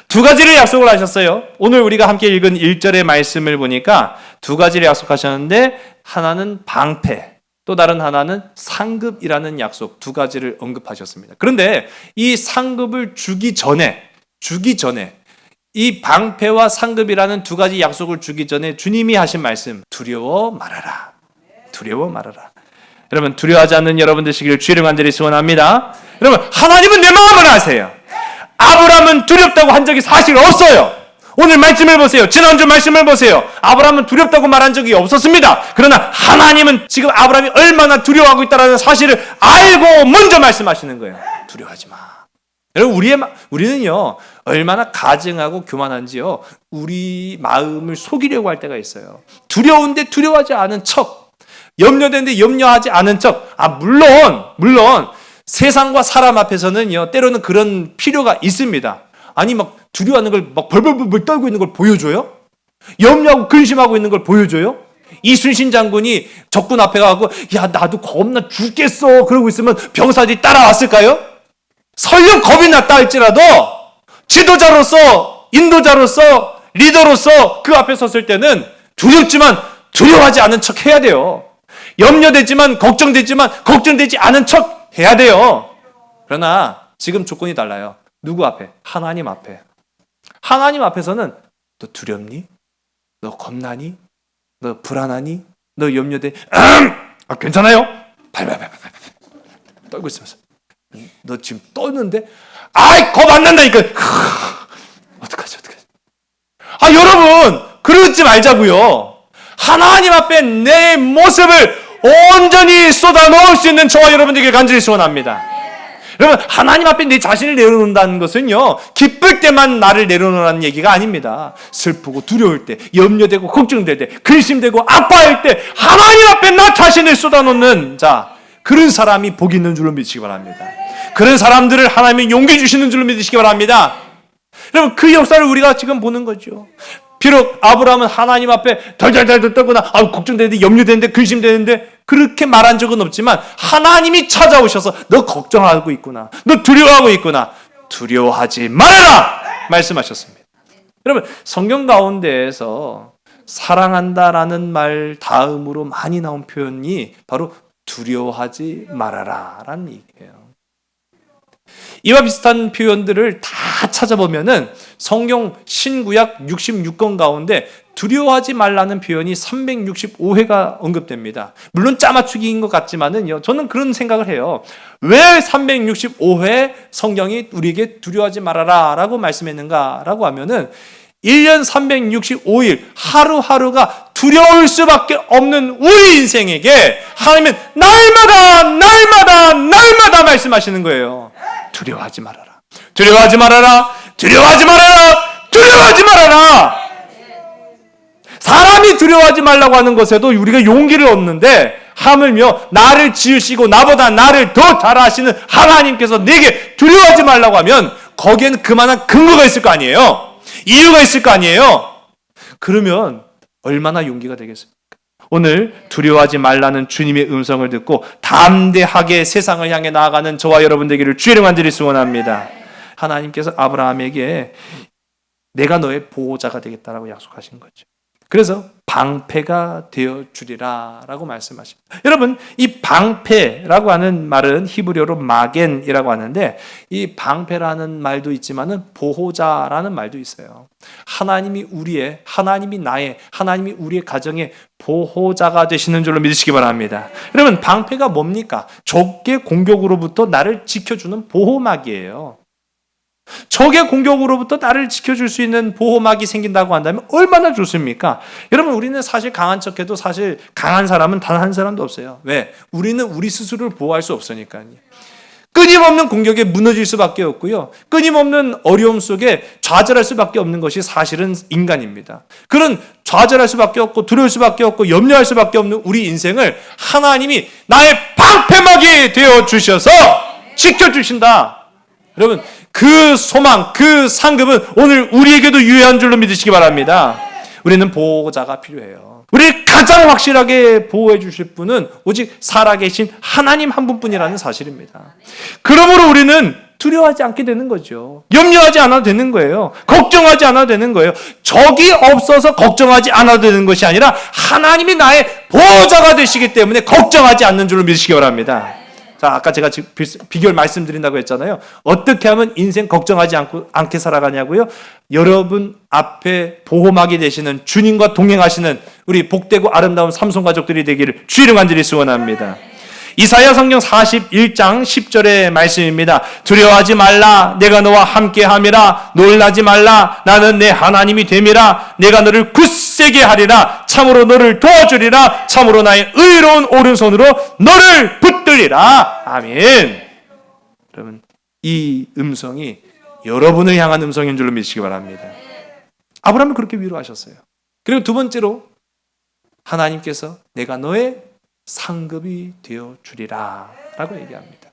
두 가지를 약속을 하셨어요. 오늘 우리가 함께 읽은 1절의 말씀을 보니까 두 가지를 약속하셨는데 하나는 방패, 또 다른 하나는 상급이라는 약속, 두 가지를 언급하셨습니다. 그런데 이 상급을 주기 전에 이 방패와 상급이라는 두 가지 약속을 주기 전에 주님이 하신 말씀, 두려워 말아라. 두려워 말아라. 여러분, 두려워하지 않는 여러분 되시기를 주의 간절히 소원합니다. 여러분, 하나님은 내 마음을 아세요. 아브라함은 두렵다고 한 적이 사실 없어요. 오늘 말씀을 보세요. 지난주 말씀을 보세요. 아브라함은 두렵다고 말한 적이 없었습니다. 그러나 하나님은 지금 아브라함이 얼마나 두려워하고 있다는 사실을 알고 먼저 말씀하시는 거예요. 두려워하지 마. 여러분, 우리는요, 얼마나 가증하고 교만한지요, 우리 마음을 속이려고 할 때가 있어요. 두려운데 두려워하지 않은 척, 염려되는데 염려하지 않은 척. 물론 세상과 사람 앞에서는요, 때로는 그런 필요가 있습니다. 아니, 막 두려워하는 걸 막 벌벌벌 떨고 있는 걸 보여줘요? 염려하고 근심하고 있는 걸 보여줘요? 이순신 장군이 적군 앞에 가고, 야, 나도 겁나 죽겠어, 그러고 있으면 병사들이 따라왔을까요? 설령 겁이 났다 할지라도 지도자로서, 인도자로서, 리더로서 그 앞에 섰을 때는 두렵지만 두려워하지 않은 척 해야 돼요. 염려되지만 걱정되지 않은 척 해야 돼요. 그러나 지금 조건이 달라요. 누구 앞에? 하나님 앞에. 하나님 앞에서는 너 두렵니? 너 겁나니? 너 불안하니? 너 염려돼? 괜찮아요? 발발발발 떨고 있으면서 너 지금 떠는데? 아이, 겁 안 난다니까. 어떡하지? 여러분, 그러지 말자고요. 하나님 앞에 내 모습을 온전히 쏟아 넣을 수 있는 저와 여러분들에게 간절히 소원합니다. 여러분, 하나님 앞에 내 자신을 내려놓는다는 것은요, 기쁠 때만 나를 내려놓으라는 얘기가 아닙니다. 슬프고 두려울 때, 염려되고 걱정될 때, 근심되고 아파할 때 하나님 앞에 나 자신을 쏟아놓는 그런 사람이 복이 있는 줄로 믿으시기 바랍니다. 그런 사람들을 하나님이 용기 주시는 줄로 믿으시기 바랍니다. 여러분, 그 역사를 우리가 지금 보는 거죠. 비록 아브라함은 하나님 앞에 덜덜덜 떨거나 걱정되는데 염려되는데 근심되는데 그렇게 말한 적은 없지만 하나님이 찾아오셔서 너 걱정하고 있구나, 너 두려워하고 있구나, 두려워하지 말아라 말씀하셨습니다. 여러분, 성경 가운데에서 사랑한다라는 말 다음으로 많이 나온 표현이 바로 두려워하지 말아라 라는 얘기예요. 이와 비슷한 표현들을 다 찾아보면은 성경 신구약 66권 가운데 두려워하지 말라는 표현이 365회가 언급됩니다. 물론 짜맞추기인 것 같지만은요, 저는 그런 생각을 해요. 왜 365회 성경이 우리에게 두려워하지 말아라 라고 말씀했는가 라고 하면은 1년 365일 하루하루가 두려울 수밖에 없는 우리 인생에게 하나님은 날마다 말씀하시는 거예요. 두려워하지 말아라. 두려워하지 말아라. 두려워하지 말아라. 두려워하지 말아라. 사람이 두려워하지 말라고 하는 것에도 우리가 용기를 얻는데 하물며 나를 지으시고 나보다 나를 더 잘 아시는 하나님께서 내게 두려워하지 말라고 하면 거기에는 그만한 근거가 있을 거 아니에요. 이유가 있을 거 아니에요. 그러면 얼마나 용기가 되겠습니까? 오늘 두려워하지 말라는 주님의 음성을 듣고 담대하게 세상을 향해 나아가는 저와 여러분 되기를 주의 이름으로 간절히 소원합니다. 하나님께서 아브라함에게 내가 너의 보호자가 되겠다라고 약속하신 거죠. 그래서 방패가 되어주리라 라고 말씀하십니다. 여러분, 이 방패라고 하는 말은 히브리어로 마겐이라고 하는데 이 방패라는 말도 있지만은 보호자라는 말도 있어요. 하나님이 나의, 하나님이 우리의 가정의 보호자가 되시는 줄로 믿으시기 바랍니다. 여러분, 방패가 뭡니까? 적의 공격으로부터 나를 지켜주는 보호막이에요. 적의 공격으로부터 나를 지켜줄 수 있는 보호막이 생긴다고 한다면 얼마나 좋습니까? 여러분, 우리는 사실 강한 척해도 사실 강한 사람은 단 한 사람도 없어요. 왜? 우리는 우리 스스로를 보호할 수 없으니까요. 끊임없는 공격에 무너질 수밖에 없고요. 끊임없는 어려움 속에 좌절할 수밖에 없는 것이 사실은 인간입니다. 그런 좌절할 수밖에 없고 두려울 수밖에 없고 염려할 수밖에 없는 우리 인생을 하나님이 나의 방패막이 되어주셔서 지켜주신다. 여러분, 그 소망, 그 상급은 오늘 우리에게도 유효한 줄로 믿으시기 바랍니다. 우리는 보호자가 필요해요. 우리를 가장 확실하게 보호해 주실 분은 오직 살아계신 하나님 한 분뿐이라는 사실입니다. 그러므로 우리는 두려워하지 않게 되는 거죠. 염려하지 않아도 되는 거예요. 걱정하지 않아도 되는 거예요. 적이 없어서 걱정하지 않아도 되는 것이 아니라 하나님이 나의 보호자가 되시기 때문에 걱정하지 않는 줄로 믿으시기 바랍니다. 자, 아까 제가 비결 말씀드린다고 했잖아요. 어떻게 하면 인생 걱정하지 않게 살아가냐고요? 여러분 앞에 보호막이 되시는 주님과 동행하시는 우리 복되고 아름다운 삼손 가족들이 되기를 주의 이름 간절히 소원합니다. 이사야 성경 41장 10절의 말씀입니다. 두려워하지 말라. 내가 너와 함께함이라. 놀라지 말라. 나는 내 하나님이 됨이라. 내가 너를 굳세게 하리라. 참으로 너를 도와주리라. 참으로 나의 의로운 오른손으로 너를 붙들리라. 아멘. 여러분, 이 음성이 여러분을 향한 음성인 줄로 믿으시기 바랍니다. 아브라함을 그렇게 위로하셨어요. 그리고 두 번째로 하나님께서 내가 너의 상급이 되어 주리라 라고 얘기합니다.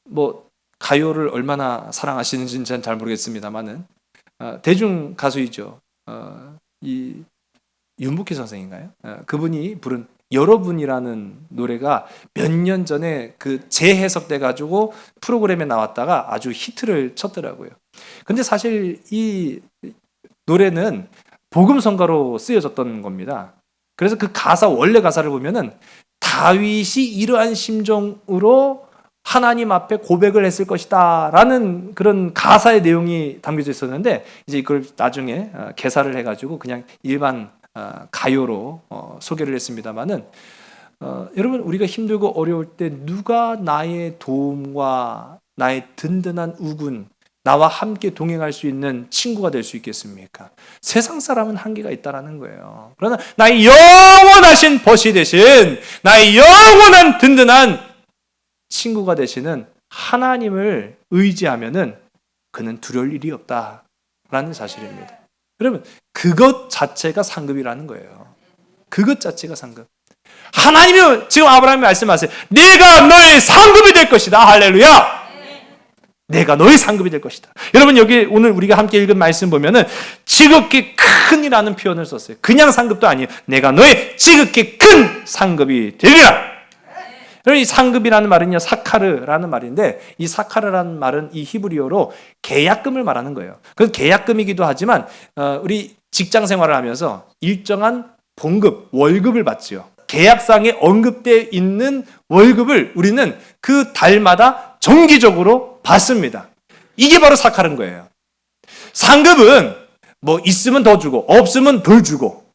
뭐 가요를 얼마나 사랑하시는지는 전 잘 모르겠습니다만은 대중 가수이죠. 이 윤복희 선생인가요? 그분이 부른 여러분이라는 노래가 몇 년 전에 그 재해석돼 가지고 프로그램에 나왔다가 아주 히트를 쳤더라고요. 근데 사실 이 노래는 복음성가로 쓰여졌던 겁니다. 그래서 그 가사, 원래 가사를 보면은 다윗이 이러한 심정으로 하나님 앞에 고백을 했을 것이다 라는 그런 가사의 내용이 담겨져 있었는데, 이제 이걸 나중에 개사를 해가지고 그냥 일반 가요로 소개를 했습니다만은, 여러분, 우리가 힘들고 어려울 때 누가 나의 도움과 나의 든든한 우군, 나와 함께 동행할 수 있는 친구가 될 수 있겠습니까? 세상 사람은 한계가 있다라는 거예요. 그러나 나의 영원하신 벗이 되신, 나의 영원한 든든한 친구가 되시는 하나님을 의지하면은 그는 두려울 일이 없다라는 사실입니다. 여러분, 그것 자체가 상급이라는 거예요. 그것 자체가 상급. 하나님이 지금 아브라함이 말씀하세요. 내가 너의 상급이 될 것이다. 할렐루야. 내가 너의 상급이 될 것이다. 여러분, 여기 오늘 우리가 함께 읽은 말씀 보면은 지극히 큰이라는 표현을 썼어요. 그냥 상급도 아니에요. 내가 너의 지극히 큰 상급이 되리라. 여러분, 이 상급이라는 말은요, 사카르라는 말인데, 이 사카르라는 말은 이 히브리어로 계약금을 말하는 거예요. 그 계약금이기도 하지만 우리 직장 생활을 하면서 일정한 봉급, 월급을 받지요. 계약상에 언급되어 있는 월급을 우리는 그 달마다 정기적으로 받습니다. 이게 바로 사카른 거예요. 상급은 뭐 있으면 더 주고 없으면 덜 주고,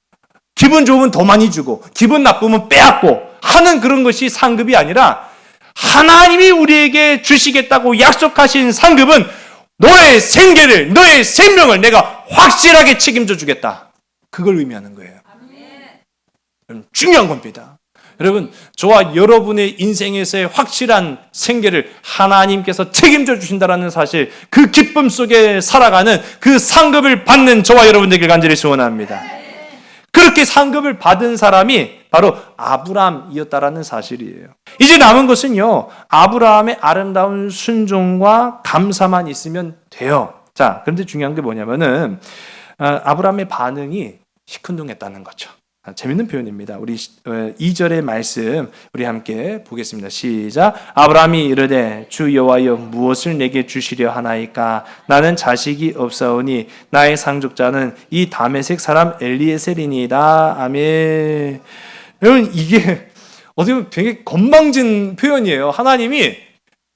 기분 좋으면 더 많이 주고 기분 나쁘면 빼앗고 하는 그런 것이 상급이 아니라, 하나님이 우리에게 주시겠다고 약속하신 상급은 너의 생계를, 너의 생명을 내가 확실하게 책임져 주겠다. 그걸 의미하는 거예요. 중요한 겁니다. 여러분, 저와 여러분의 인생에서의 확실한 생계를 하나님께서 책임져 주신다는 사실, 그 기쁨 속에 살아가는 그 상급을 받는 저와 여러분 되길 간절히 소원합니다. 그렇게 상급을 받은 사람이 바로 아브라함이었다라는 사실이에요. 이제 남은 것은요, 아브라함의 아름다운 순종과 감사만 있으면 돼요. 자, 그런데 중요한 게 뭐냐면은 아브라함의 반응이 시큰둥했다는 거죠. 재밌는 표현입니다. 우리 2절의 말씀 우리 함께 보겠습니다. 시작. 아브라함이 이르되 주 여호와여 무엇을 내게 주시려 하나이까? 나는 자식이 없사오니 나의 상속자는 이 다메섹 사람 엘리에셀이니이다. 아멘. 여러분, 이게 어떻게 보면 되게 건방진 표현이에요. 하나님이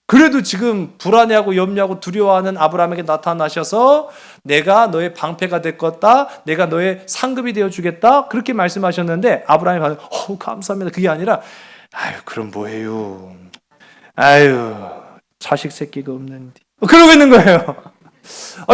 그래도 지금 불안해하고 염려하고 두려워하는 아브라함에게 나타나셔서 내가 너의 방패가 될 거다, 내가 너의 상급이 되어주겠다, 그렇게 말씀하셨는데 아브라함이 반응, 감사합니다. 그게 아니라, 아유, 그럼 뭐해요? 아유, 자식 새끼가 없는데. 그러고 있는 거예요.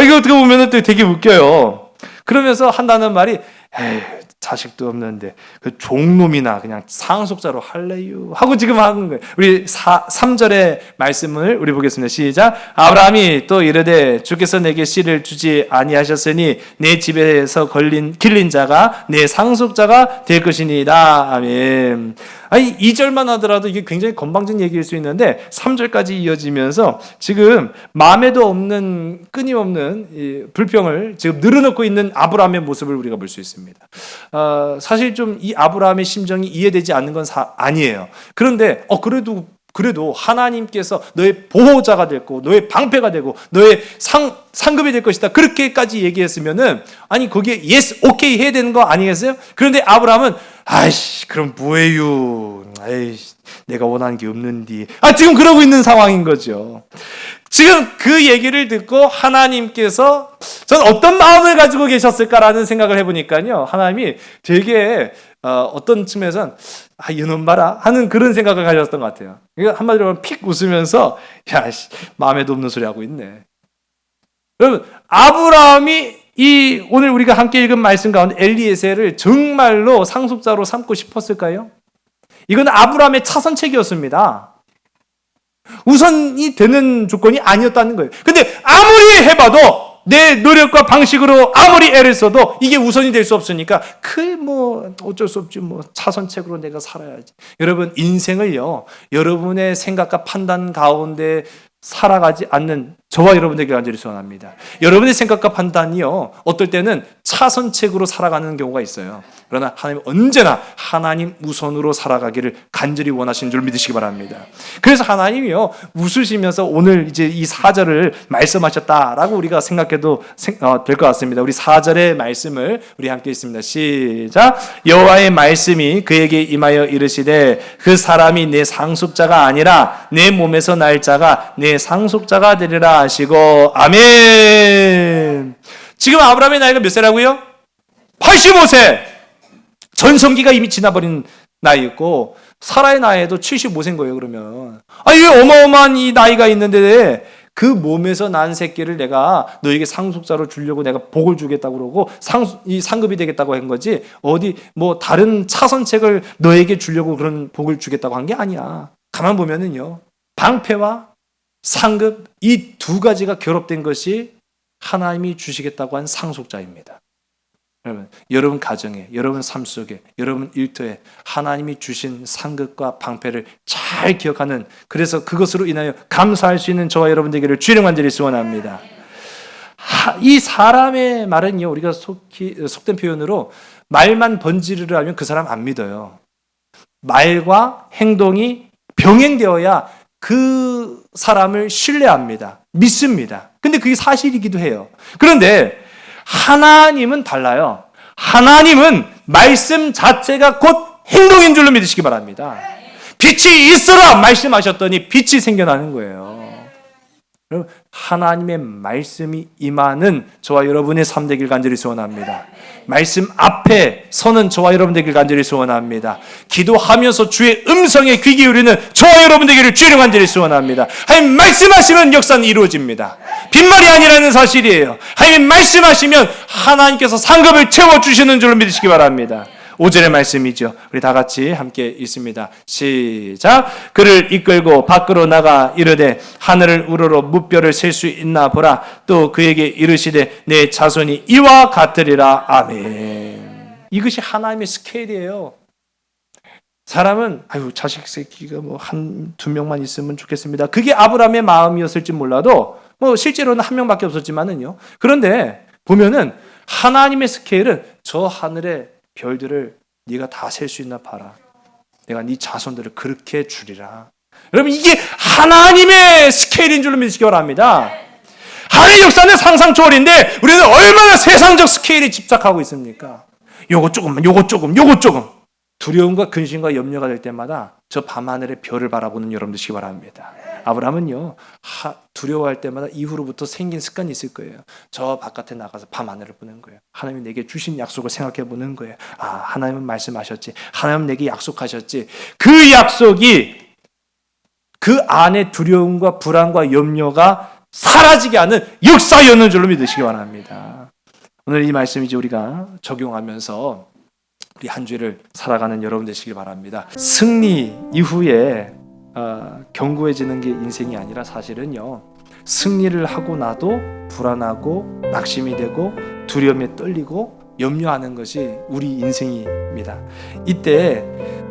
이거 어떻게 보면 또 되게 웃겨요. 그러면서 한다는 말이, 에이, 자식도 없는데 그 종놈이나 그냥 상속자로 할래요 하고 지금 하는 거예요. 우리 3절의 말씀을 우리 보겠습니다. 시작. 아브라함이 또 이르되 주께서 내게 씨를 주지 아니하셨으니 내 집에서 길린 자가 내 상속자가 될 것이니이다. 아멘. 아니, 2절만 하더라도 이게 굉장히 건방진 얘기일 수 있는데 3절까지 이어지면서 지금 마음에도 없는, 끊임없는 이 불평을 지금 늘어놓고 있는 아브라함의 모습을 우리가 볼 수 있습니다. 사실 좀 이 아브라함의 심정이 이해되지 않는 건 아니에요. 그런데 그래도 그래도 하나님께서 너의 보호자가 되고 너의 방패가 되고 너의 상급이 될 것이다. 그렇게까지 얘기했으면은 아니 거기에 yes, 오케이 해야 되는 거 아니겠어요? 그런데 아브라함은 아이씨 그럼 뭐예요? 아이씨 내가 원하는 게 없는디. 지금 그러고 있는 상황인 거죠. 지금 그 얘기를 듣고 하나님께서 전 어떤 마음을 가지고 계셨을까라는 생각을 해보니까요. 하나님이 되게 어떤 측면에서는 이놈 봐라 하는 그런 생각을 가졌던 것 같아요. 한마디로 하면 픽 웃으면서 야 마음에도 없는 소리 하고 있네. 여러분 아브라함이 이 오늘 우리가 함께 읽은 말씀 가운데 엘리에셀을 정말로 상속자로 삼고 싶었을까요? 이건 아브라함의 차선책이었습니다. 우선이 되는 조건이 아니었다는 거예요. 근데 아무리 해봐도 내 노력과 방식으로 아무리 애를 써도 이게 우선이 될 수 없으니까 그게 뭐 어쩔 수 없지 뭐 차선책으로 내가 살아야지. 여러분 인생을요 여러분의 생각과 판단 가운데 살아가지 않는 저와 여러분에게 간절히 소원합니다. 여러분의 생각과 판단이요 어떨 때는 차선책으로 살아가는 경우가 있어요. 그러나 하나님은 언제나 하나님 우선으로 살아가기를 간절히 원하시는 줄 믿으시기 바랍니다. 그래서 하나님이요 웃으시면서 오늘 이제 이 4절을 말씀하셨다라고 우리가 생각해도 될 것 같습니다. 우리 4절의 말씀을 우리 함께 읽습니다. 시작. 여호와의 말씀이 그에게 임하여 이르시되 그 사람이 내 상속자가 아니라 내 몸에서 날 자가 내 상속자가 되리라 하시고 아멘. 지금 아브라함의 나이가 몇 세라고요? 85세. 전성기가 이미 지나버린 나이였고 사라의 나이에도 75세인 거예요. 그러면 이 어마어마한 이 나이가 있는데 그 몸에서 난 새끼를 내가 너에게 상속자로 주려고 내가 복을 주겠다고 그러고 이 상급이 되겠다고 한 거지 어디 뭐 다른 차선책을 너에게 주려고 그런 복을 주겠다고 한 게 아니야. 가만 보면은요 방패와 상급 이 두 가지가 결합된 것이 하나님이 주시겠다고 한 상속자입니다. 여러분 가정에, 여러분 삶 속에, 여러분 일터에 하나님이 주신 상급과 방패를 잘 기억하는 그래서 그것으로 인하여 감사할 수 있는 저와 여러분 되기를 주의 이름으로 간절히 소원합니다. 이 사람의 말은요 우리가 속된 표현으로 말만 번지르르 하면 그 사람 안 믿어요. 말과 행동이 병행되어야 그 사람을 신뢰합니다. 믿습니다. 근데 그게 사실이기도 해요. 그런데 하나님은 달라요. 하나님은 말씀 자체가 곧 행동인 줄로 믿으시기 바랍니다. 빛이 있어라 말씀하셨더니 빛이 생겨나는 거예요. 여러분, 하나님의 말씀이 임하는 저와 여러분의 삶 되길 간절히 소원합니다. 말씀 앞에 서는 저와 여러분 되길 간절히 소원합니다. 기도하면서 주의 음성에 귀 기울이는 저와 여러분 되기를 주의 간절히 소원합니다. 하나님 말씀하시면 역사는 이루어집니다. 빈말이 아니라는 사실이에요. 하나님 말씀하시면 하나님께서 상급을 채워주시는 줄로 믿으시기 바랍니다. 5절의 말씀이죠. 우리 다 같이 함께 읽습니다. 시작. 그를 이끌고 밖으로 나가 이르되 하늘을 우러러 무뼈를 셀 수 있나 보라. 또 그에게 이르시되 내 자손이 이와 같으리라. 아멘. 이것이 하나님의 스케일이에요. 사람은 자식 새끼가 뭐 한두 명만 있으면 좋겠습니다. 그게 아브라함의 마음이었을지 몰라도 뭐 실제로는 한 명밖에 없었지만은요. 그런데 보면은 하나님의 스케일은 저 하늘의 별들을 네가 다 셀 수 있나 봐라. 내가 네 자손들을 그렇게 주리라. 여러분 이게 하나님의 스케일인 줄로 믿으시기 바랍니다. 하나님의 역사는 상상 초월인데 우리는 얼마나 세상적 스케일에 집착하고 있습니까? 요거 조금. 두려움과 근심과 염려가 될 때마다 저 밤하늘의 별을 바라보는 여러분 되시기 바랍니다. 아브라함은요 두려워할 때마다 이후로부터 생긴 습관이 있을 거예요. 저 바깥에 나가서 밤하늘을 보는 거예요. 하나님이 내게 주신 약속을 생각해 보는 거예요. 하나님은 말씀하셨지. 하나님은 내게 약속하셨지. 그 약속이 그 안에 두려움과 불안과 염려가 사라지게 하는 역사였는 줄로 믿으시기 바랍니다. 오늘 이 말씀 이제 우리가 적용하면서 우리 한 주를 살아가는 여러분 되시길 바랍니다. 승리 이후에 견고해지는 게 인생이 아니라 사실은요 승리를 하고 나도 불안하고 낙심이 되고 두려움에 떨리고 염려하는 것이 우리 인생입니다. 이때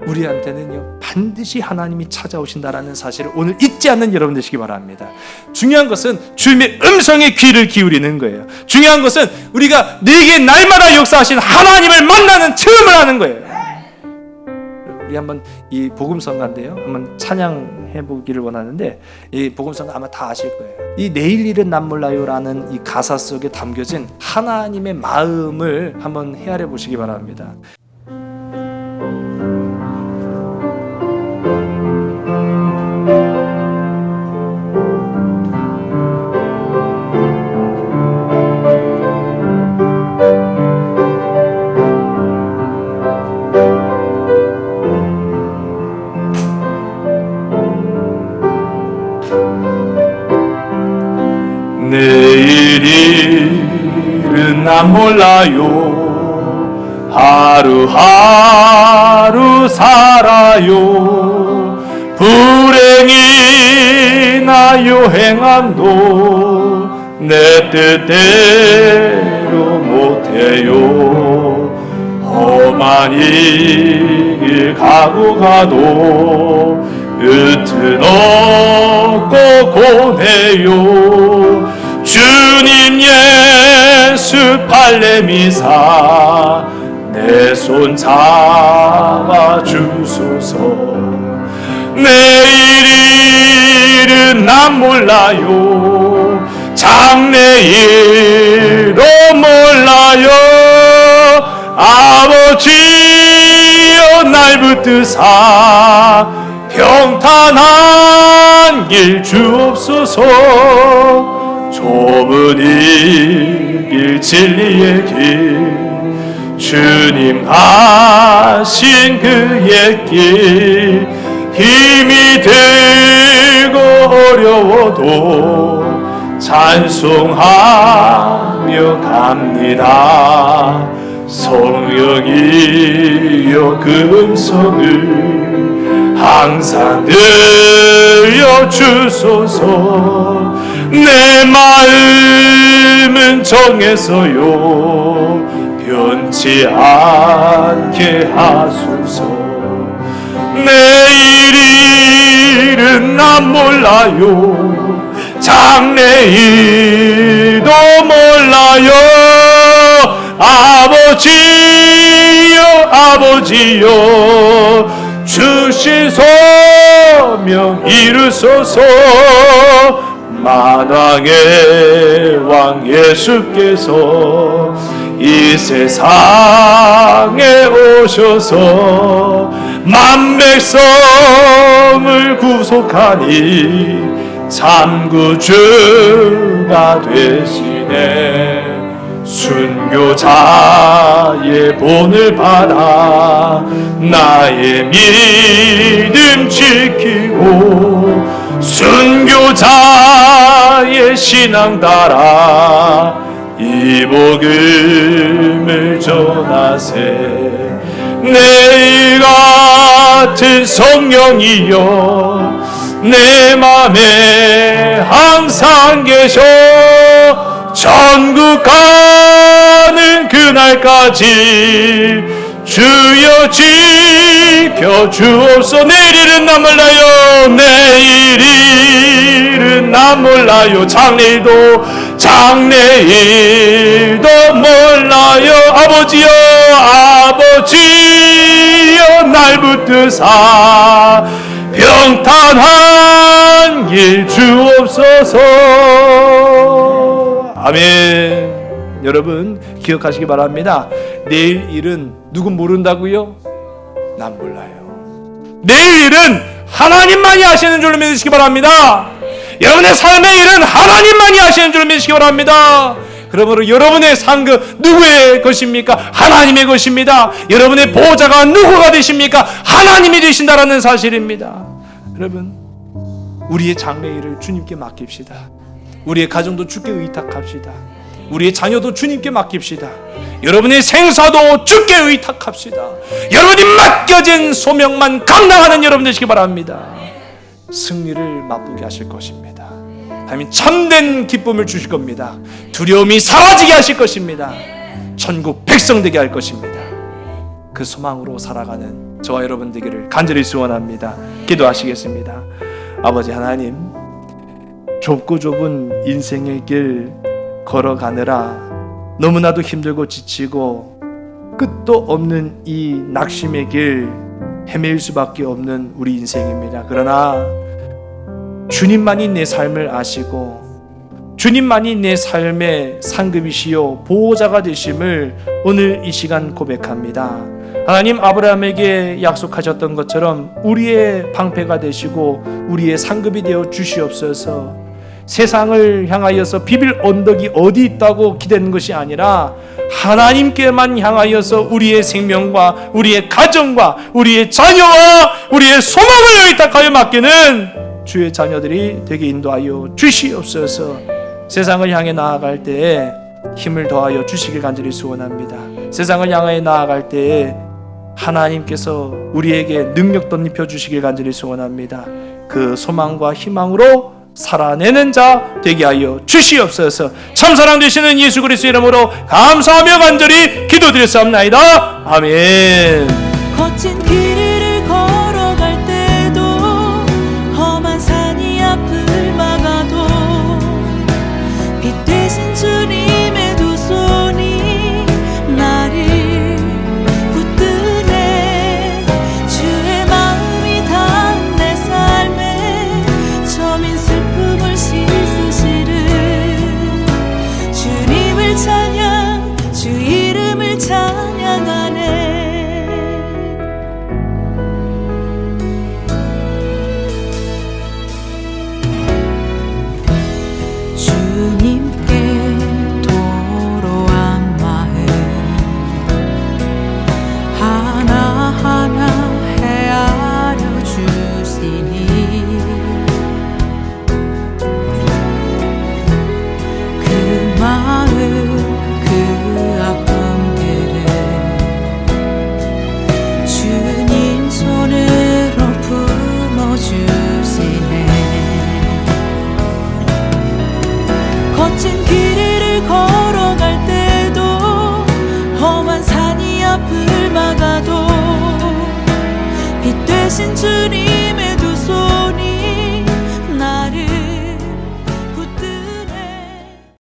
우리한테는요 반드시 하나님이 찾아오신다라는 사실을 오늘 잊지 않는 여러분 되시기 바랍니다. 중요한 것은 주님의 음성에 귀를 기울이는 거예요. 중요한 것은 우리가 내게 날마다 역사하신 하나님을 만나는 체험을 하는 거예요. 우리 한번 이 복음성가인데요, 한번 찬양해 보기를 원하는데, 이 복음성가 아마 다 아실 거예요. 이 내일 일은 난 몰라요라는 이 가사 속에 담겨진 하나님의 마음을 한번 헤아려 보시기 바랍니다. 내일은 난 몰라요. 하루하루 살아요. 불행이나 요행함도 내 뜻대로 못해요. 험한 이 길 가고 가도 끝은 없고 고뇌요. 주님 예수 발레미사 내 손 잡아 주소서. 내일은 난 몰라요. 장래일도 몰라요. 아버지여 날 붙드사 평탄한 길 주옵소서. 좁은 이 길 진리의 길 주님 하신 그의 길 힘이 들고 어려워도 찬송하며 갑니다. 성령이여 그 음성을 항상 들려주소서. 내 마음은 정해서요 변치 않게 하소서. 내일은 난 몰라요. 장래일도 몰라요. 아버지여 주신 소명 이루소서. 만왕의 왕 예수께서 이 세상에 오셔서 만백성을 구속하니 참 구주가 되시네. 순교자의 본을 받아 나의 믿음 지키고 순교자의 신앙 따라 이 복음을 전하세. 내 같은 성령이여 내 맘에 항상 계셔. 천국 가는 그날까지 주여 지켜 주옵소. 내일은 나 몰라요. 내일은 나 몰라요. 장래일도 몰라요. 아버지여 날 붙드사 평탄한 길 주옵소서. 아멘. 여러분 기억하시기 바랍니다. 내일 일은 누구 모른다고요? 난 몰라요. 내일 일은 하나님만이 하시는 줄로 믿으시기 바랍니다. 여러분의 삶의 일은 하나님만이 하시는 줄로 믿으시기 바랍니다. 그러므로 여러분의 상급 누구의 것입니까? 하나님의 것입니다. 여러분의 보호자가 누구가 되십니까? 하나님이 되신다라는 사실입니다. 여러분 우리의 장래일을 주님께 맡깁시다. 우리의 가정도 주께 의탁합시다. 우리의 자녀도 주님께 맡깁시다. 여러분의 생사도 주께 의탁합시다. 여러분이 맡겨진 소명만 감당하는 여러분 되시기 바랍니다. 승리를 맛보게 하실 것입니다. 하나님 참된 기쁨을 주실 겁니다. 두려움이 사라지게 하실 것입니다. 천국 백성 되게 할 것입니다. 그 소망으로 살아가는 저와 여러분 되기를 간절히 소원합니다. 기도하시겠습니다. 아버지 하나님, 좁고 좁은 인생의 길 걸어가느라 너무나도 힘들고 지치고 끝도 없는 이 낙심의 길 헤매일 수밖에 없는 우리 인생입니다. 그러나 주님만이 내 삶을 아시고 주님만이 내 삶의 상급이시요 보호자가 되심을 오늘 이 시간 고백합니다. 하나님 아브라함에게 약속하셨던 것처럼 우리의 방패가 되시고 우리의 상급이 되어 주시옵소서. 세상을 향하여서 비빌 언덕이 어디 있다고 기대는 것이 아니라 하나님께만 향하여서 우리의 생명과 우리의 가정과 우리의 자녀와 우리의 소망을 의탁하여 맡기는 주의 자녀들이 되게 인도하여 주시옵소서. 세상을 향해 나아갈 때에 힘을 더하여 주시길 간절히 소원합니다. 세상을 향해 나아갈 때에 하나님께서 우리에게 능력 덧입혀 주시길 간절히 소원합니다. 그 소망과 희망으로 살아내는 자 되게 하여 주시옵소서. 참사랑 되시는 예수 그리스도의 이름으로 감사하며 간절히 기도드렸사옵나이다. 아멘. 거친 길을 걸어갈 때도 험한 산이 앞을 막아도 빛 되신 주님의 두 손이 나를 붙드네. 주의 마음이 닿은 내 삶에 저민 슬픔을 씻으시는 주님을 찬양, 주 이름을 찬양하네. 주님께 도로한 마음 하나하나 헤아려 주시니 그 마음 그 아픔들을 주님 손으로 품어주시네. 거친 길을 걸어갈 때도 험한 산이 앞을 막아도 빛 되신 주님